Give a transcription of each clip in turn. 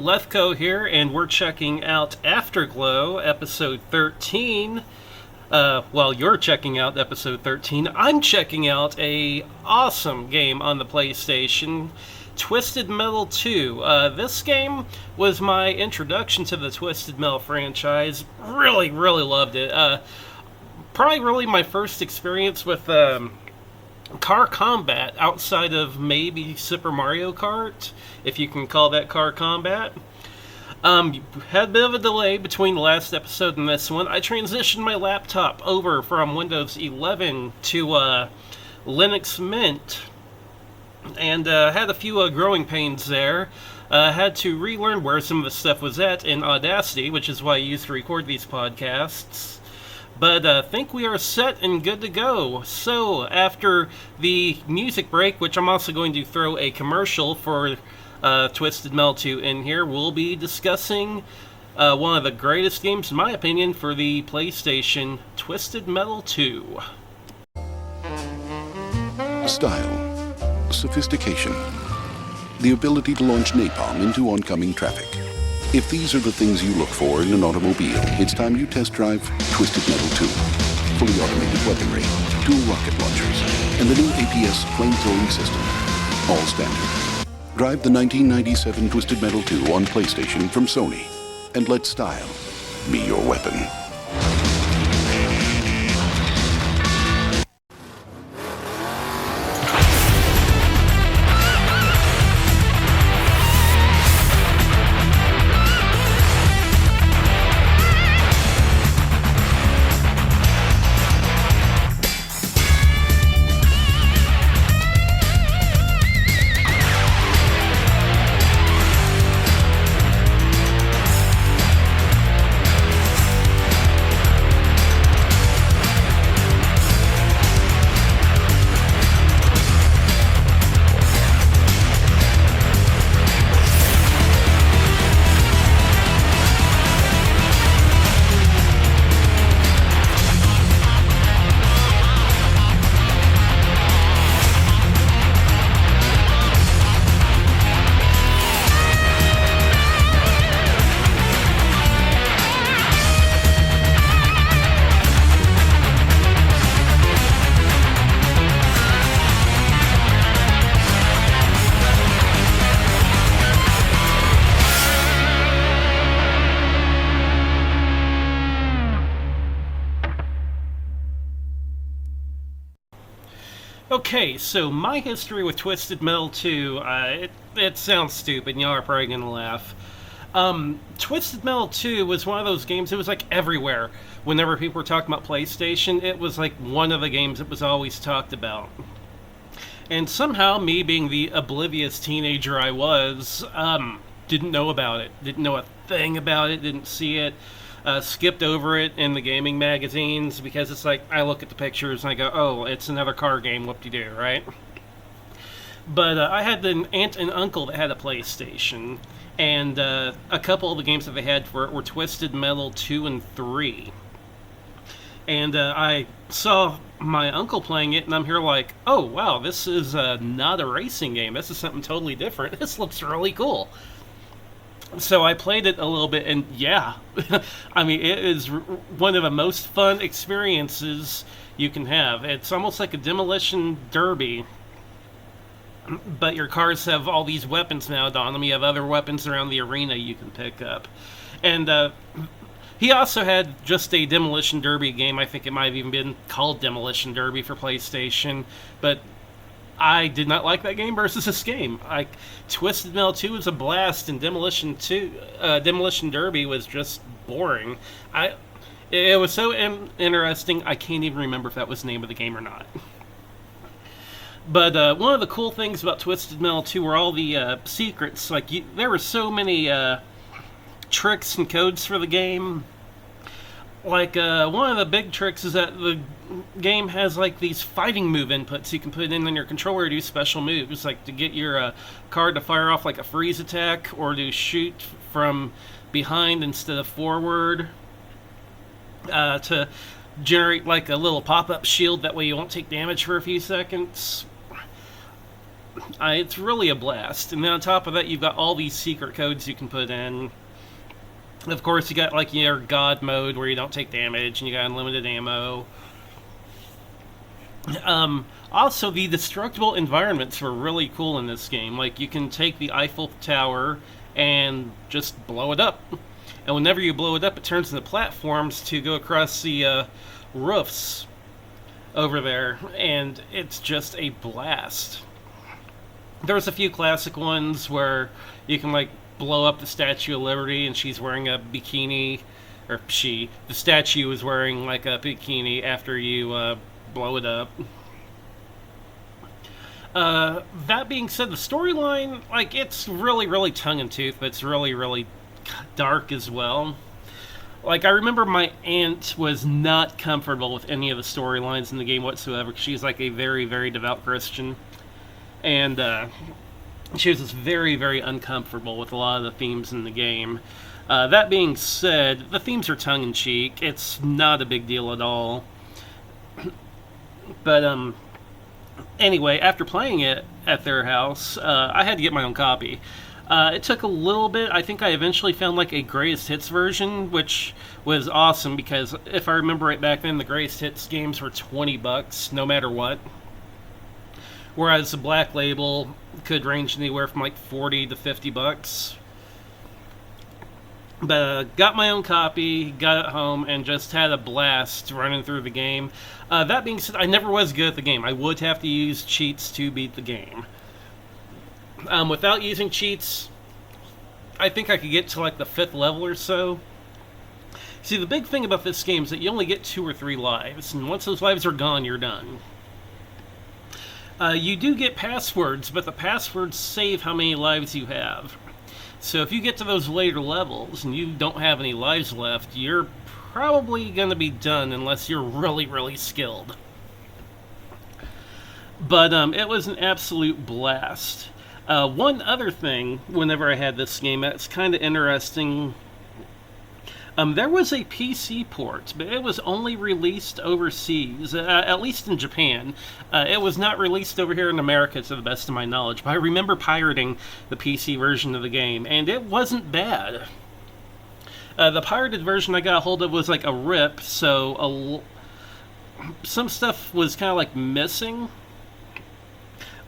Lefko here, and we're checking out Afterglow, episode 13. Well, you're checking out episode 13. I'm checking out a awesome game on the PlayStation, Twisted Metal 2. This game was my introduction to the Twisted Metal franchise. Really loved it. Probably really my first experience with car combat outside of maybe Super Mario Kart, if you can call that car combat. Had a bit of a delay between the last episode and this one. I transitioned my laptop over from Windows 11 to Linux Mint, and had a few growing pains there. Had to relearn where some of the stuff was at in Audacity, which is why I used to record these podcasts. But I think we are set and good to go. So, after the music break, which I'm also going to throw a commercial for Twisted Metal 2 in here, we'll be discussing one of the greatest games, in my opinion, for the PlayStation, Twisted Metal 2. Style, sophistication, the ability to launch napalm into oncoming traffic. If these are the things you look for in an automobile, it's time you test drive Twisted Metal 2. Fully automated weaponry, dual rocket launchers, and the new APS flamethrowing system. All standard. Drive the 1997 Twisted Metal 2 on PlayStation from Sony, and let style be your weapon. Okay, so my history with Twisted Metal 2, it sounds stupid, and y'all are probably gonna laugh. Twisted Metal 2 was one of those games, it was like everywhere. Whenever people were talking about PlayStation, it was like one of the games that was always talked about. And somehow, me being the oblivious teenager I was, didn't know about it. Didn't know a thing about it, didn't see it. Skipped over it in the gaming magazines because it's like, I look at the pictures and I go, oh, it's another car game, whoop-de-doo, right? But I had an aunt and uncle that had a PlayStation, and a couple of the games that they had for it were Twisted Metal 2 and 3. And I saw my uncle playing it, and I'm here like, oh, wow, this is not a racing game. This is something totally different. This looks really cool. So I played it a little bit, and yeah, I mean, it is one of the most fun experiences you can have. It's almost like a demolition derby, but your cars have all these weapons mounted on them. You have other weapons around the arena you can pick up. And he also had just a demolition derby game. I think it might have even been called Demolition Derby for PlayStation, but I did not like that game versus this game. Twisted Metal 2 was a blast, and Demolition Derby was just boring. It was so interesting, I can't even remember if that was the name of the game or not. But one of the cool things about Twisted Metal 2 were all the secrets. Like, there were so many tricks and codes for the game. Like, one of the big tricks is that the game has, like, these fighting move inputs you can put in on your controller to do special moves, like to get your card to fire off, like, a freeze attack, or to shoot from behind instead of forward, to generate, like, a little pop-up shield, that way you won't take damage for a few seconds. It's really a blast. And then on top of that, you've got all these secret codes you can put in. Of course, you got like your God mode where you don't take damage, and you got unlimited ammo. Also, the destructible environments were really cool in this game. Like, you can take the Eiffel Tower and just blow it up. And whenever you blow it up, it turns into platforms to go across the roofs over there. And it's just a blast. There's a few classic ones where you can, like, blow up the Statue of Liberty and she's wearing a bikini, or the statue is wearing like a bikini after you blow it up. That being said, the storyline, like, it's really, really tongue-in-tooth, but it's really, really dark as well. Like, I remember my aunt was not comfortable with any of the storylines in the game whatsoever, because she's like a very, very devout Christian. And she was just very, very uncomfortable with a lot of the themes in the game. That being said, the themes are tongue-in-cheek. It's not a big deal at all. But, anyway, after playing it at their house, I had to get my own copy. It took a little bit. I think I eventually found, like, a Greatest Hits version, which was awesome, because if I remember right back then, the Greatest Hits games were $20, no matter what. Whereas the Black Label could range anywhere from like $40 to $50. But got my own copy, got it home, and just had a blast running through the game. That being said, I never was good at the game. I would have to use cheats to beat the game. Without using cheats, I think I could get to like the 5th level or so. See, the big thing about this game is that you only get 2 or 3 lives, and once those lives are gone, you're done. You do get passwords, but the passwords save how many lives you have. So if you get to those later levels and you don't have any lives left, you're probably going to be done unless you're really, really skilled. But it was an absolute blast. One other thing, whenever I had this game, that's kind of interesting. There was a PC port, but it was only released overseas, at least in Japan. It was not released over here in America, to the best of my knowledge, but I remember pirating the PC version of the game, and it wasn't bad. The pirated version I got a hold of was like a RIP, so some stuff was kind of like missing.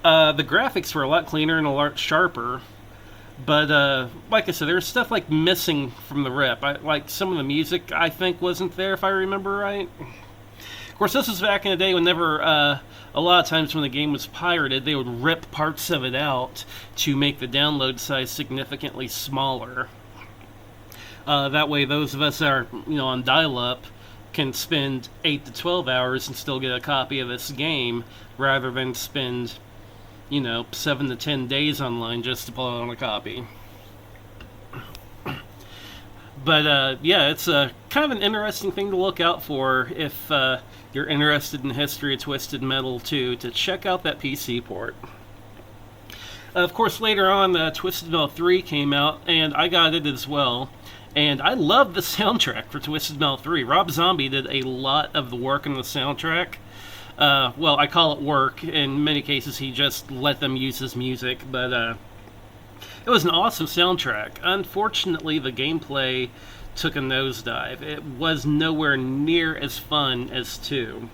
The graphics were a lot cleaner and a lot sharper. But, like I said, there's stuff, like, missing from the rip. Like, some of the music, I think, wasn't there, if I remember right. Of course, this was back in the day whenever, a lot of times when the game was pirated, they would rip parts of it out to make the download size significantly smaller. That way, those of us that are, on dial-up can spend 8 to 12 hours and still get a copy of this game, rather than spend 7 to 10 days online just to pull on a copy. But, yeah, it's kind of an interesting thing to look out for if you're interested in the history of Twisted Metal 2, to check out that PC port. Of course, later on, Twisted Metal 3 came out, and I got it as well. And I love the soundtrack for Twisted Metal 3. Rob Zombie did a lot of the work on the soundtrack. Well, I call it work. In many cases, he just let them use his music, but it was an awesome soundtrack. Unfortunately, the gameplay took a nosedive. It was nowhere near as fun as 2.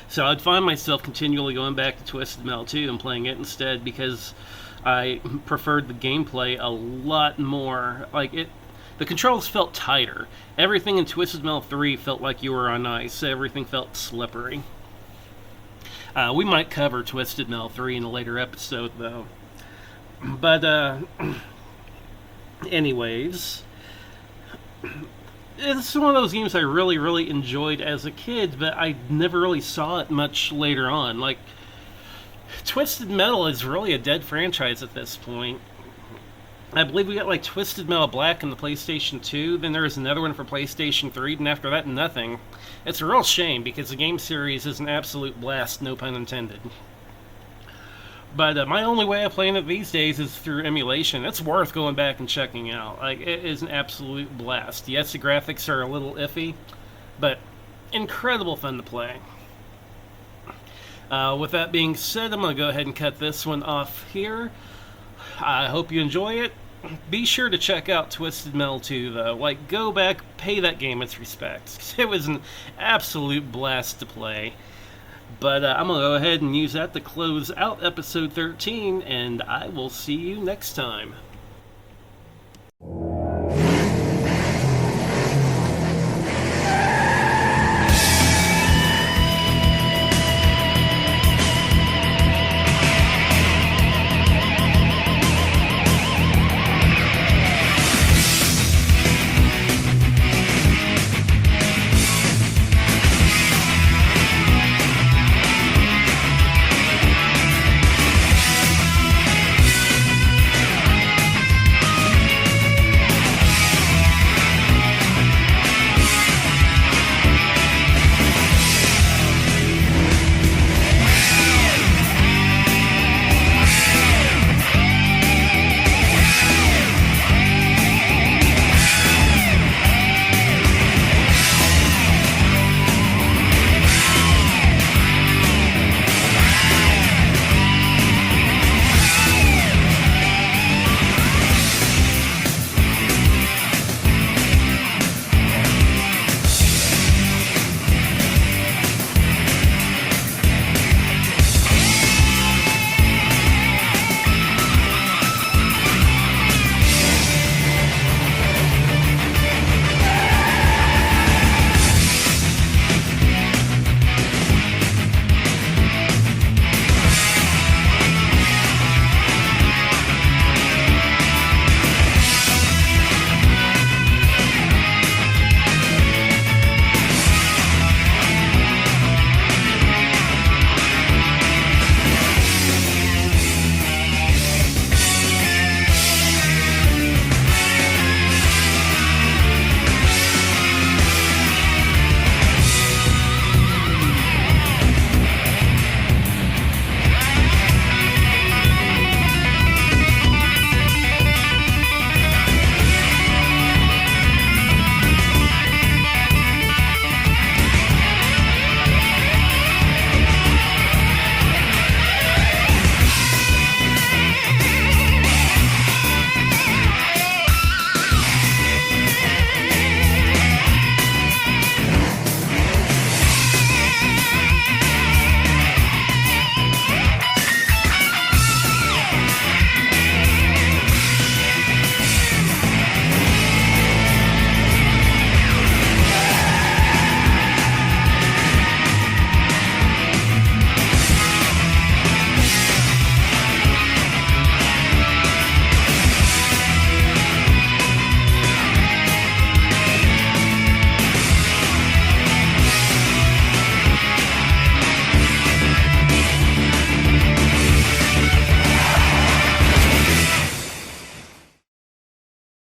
So I'd find myself continually going back to Twisted Metal 2 and playing it instead, because I preferred the gameplay a lot more. The controls felt tighter. Everything in Twisted Metal 3 felt like you were on ice. Everything felt slippery. We might cover Twisted Metal 3 in a later episode, though. But, anyways, it's one of those games I really, really enjoyed as a kid, but I never really saw it much later on. Like, Twisted Metal is really a dead franchise at this point. I believe we got like Twisted Metal Black in the PlayStation 2, then there was another one for PlayStation 3, and after that, nothing. It's a real shame because the game series is an absolute blast, no pun intended. But my only way of playing it these days is through emulation. It's worth going back and checking out. Like, it is an absolute blast. Yes, the graphics are a little iffy, but incredible fun to play. With that being said, I'm going to go ahead and cut this one off here. I hope you enjoy it. Be sure to check out Twisted Metal 2, though. Like, go back, pay that game its respects. It was an absolute blast to play. But I'm going to go ahead and use that to close out episode 13, and I will see you next time.